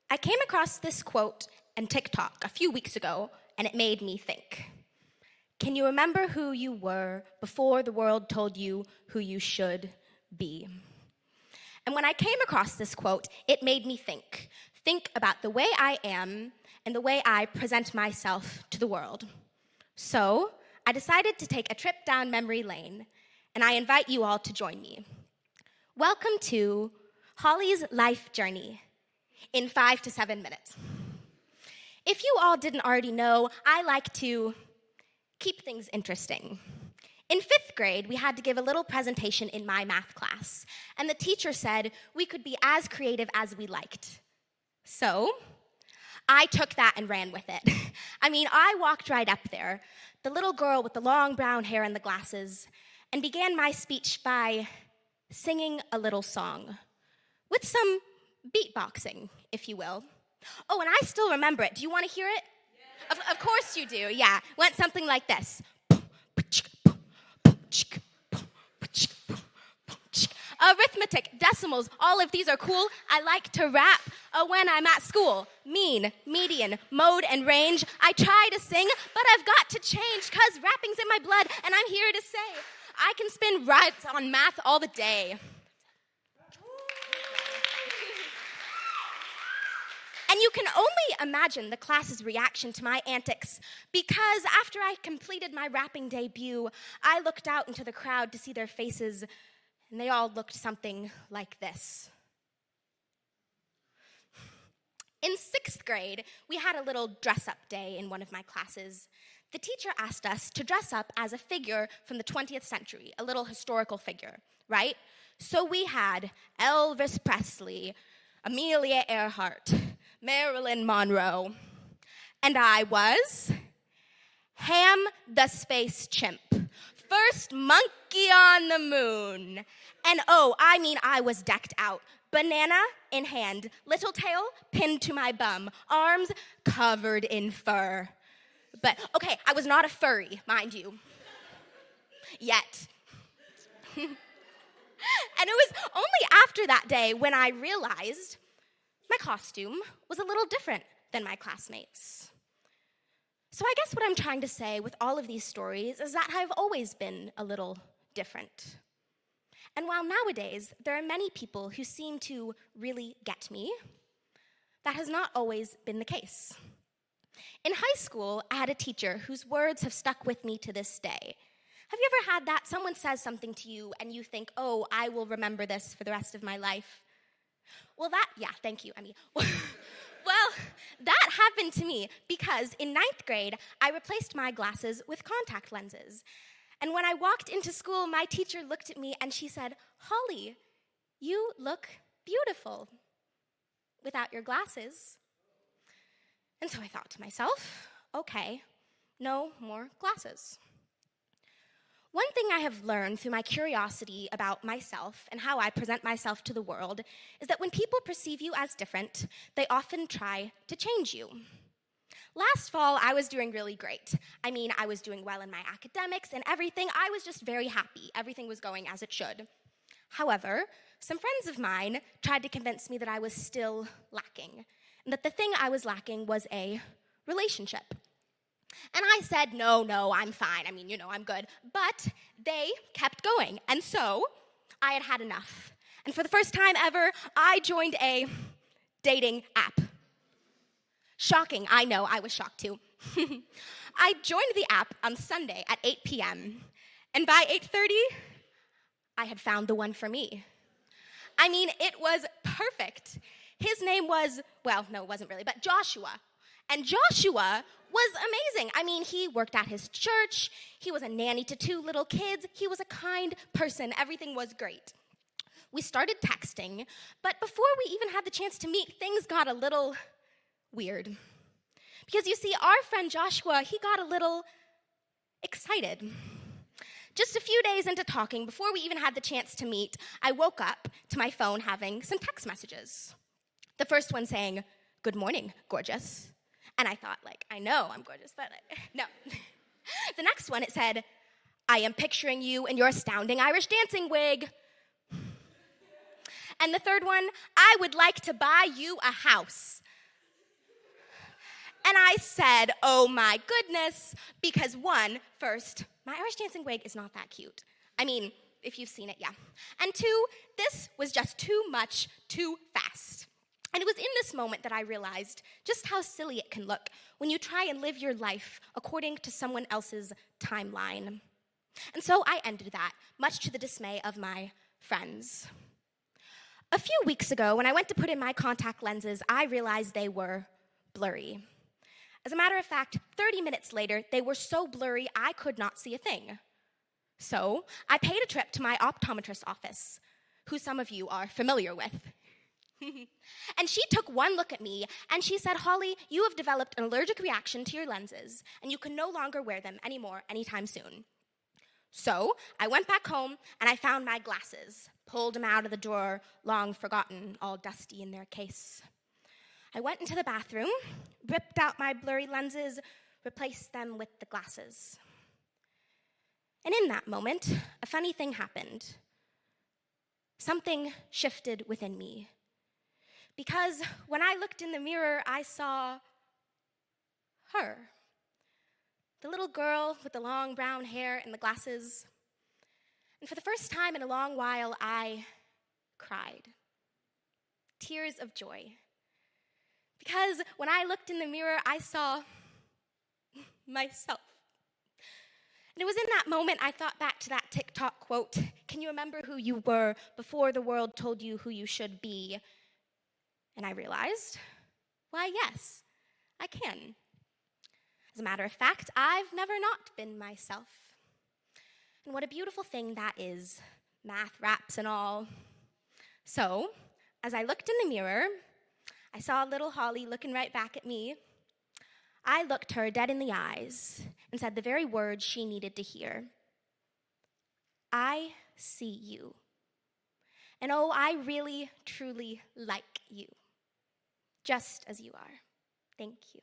I came across this quote on TikTok a few weeks ago, and it made me think. Can you remember who you were before the world told you who you should be? And when I came across this quote, it made me think. Think about the way I am and the way I present myself to the world. So I decided to take a trip down memory lane, and I invite you all to join me. Welcome to Holly's life journey in 5 to 7 minutes. If you all didn't already know, I like to keep things interesting. In 5th grade, we had to give a little presentation in my math class, and the teacher said we could be as creative as we liked. So I took that and ran with it. I walked right up there, the little girl with the long brown hair and the glasses, and began my speech by singing a little song with some beatboxing, if you will. Oh, and I still remember it. Do you want to hear it? Yeah. Of course you do, yeah. Went something like this. Arithmetic, decimals, all of these are cool. I like to rap when I'm at school. Mean, median, mode, and range. I try to sing, but I've got to change because rapping's in my blood, and I'm here to say I can spin rhymes on math all the day. And you can only imagine the class's reaction to my antics, because after I completed my rapping debut, I looked out into the crowd to see their faces, and they all looked something like this. In 6th grade, we had a little dress-up day in one of my classes. The teacher asked us to dress up as a figure from the 20th century, a little historical figure, right? So we had Elvis Presley, Amelia Earhart, Marilyn Monroe, and I was Ham the Space Chimp, first monkey on the moon. And I was decked out, banana in hand, little tail pinned to my bum, arms covered in fur. But, okay, I was not a furry, mind you, yet. And it was only after that day when I realized my costume was a little different than my classmates. So I guess what I'm trying to say with all of these stories is that I've always been a little different. And while nowadays there are many people who seem to really get me, that has not always been the case. In high school, I had a teacher whose words have stuck with me to this day. Have you ever had that? Someone says something to you and you think, oh, I will remember this for the rest of my life. Well, thank you, Emmy. Well, that happened to me because in 9th grade, I replaced my glasses with contact lenses. And when I walked into school, my teacher looked at me and she said, Holly, you look beautiful without your glasses. And so I thought to myself, okay, no more glasses. One thing I have learned through my curiosity about myself and how I present myself to the world is that when people perceive you as different, they often try to change you. Last fall, I was doing really great. I was doing well in my academics and everything. I was just very happy. Everything was going as it should. However, some friends of mine tried to convince me that I was still lacking, and that the thing I was lacking was a relationship. And I said, no, I'm fine. I'm good. But they kept going. And so I had had enough. And for the first time ever, I joined a dating app. Shocking, I know, I was shocked too. I joined the app on Sunday at 8 p.m. And by 8:30, I had found the one for me. It was perfect. His name was, no, it wasn't really, but Joshua. And Joshua was amazing. He worked at his church. He was a nanny to 2 little kids. He was a kind person. Everything was great. We started texting, but before we even had the chance to meet, things got a little weird. Because you see, our friend Joshua, he got a little excited. Just a few days into talking, before we even had the chance to meet, I woke up to my phone having some text messages. The first one saying, "Good morning, gorgeous." And I thought, I know I'm gorgeous, but no. The next one, it said, "I am picturing you in your astounding Irish dancing wig." And the third one, "I would like to buy you a house." And I said, oh my goodness, because first, my Irish dancing wig is not that cute. I mean, if you've seen it, yeah. And two, this was just too much, too fast. And it was in this moment that I realized just how silly it can look when you try and live your life according to someone else's timeline. And so I ended that, much to the dismay of my friends. A few weeks ago, when I went to put in my contact lenses, I realized they were blurry. As a matter of fact, 30 minutes later, they were so blurry I could not see a thing. So I paid a trip to my optometrist's office, who some of you are familiar with. And she took one look at me, and she said, Holly, you have developed an allergic reaction to your lenses, and you can no longer wear them anymore anytime soon. So I went back home, and I found my glasses, pulled them out of the drawer, long forgotten, all dusty in their case. I went into the bathroom, ripped out my blurry lenses, replaced them with the glasses. And in that moment, a funny thing happened. Something shifted within me. Because when I looked in the mirror, I saw her. The little girl with the long brown hair and the glasses. And for the first time in a long while, I cried. Tears of joy. Because when I looked in the mirror, I saw myself. And it was in that moment I thought back to that TikTok quote, can you remember who you were before the world told you who you should be? And I realized, why, yes, I can. As a matter of fact, I've never not been myself. And what a beautiful thing that is, math, raps, and all. So, as I looked in the mirror, I saw little Holly looking right back at me. I looked her dead in the eyes and said the very words she needed to hear. I see you. And oh, I really, truly like you, just as you are. Thank you.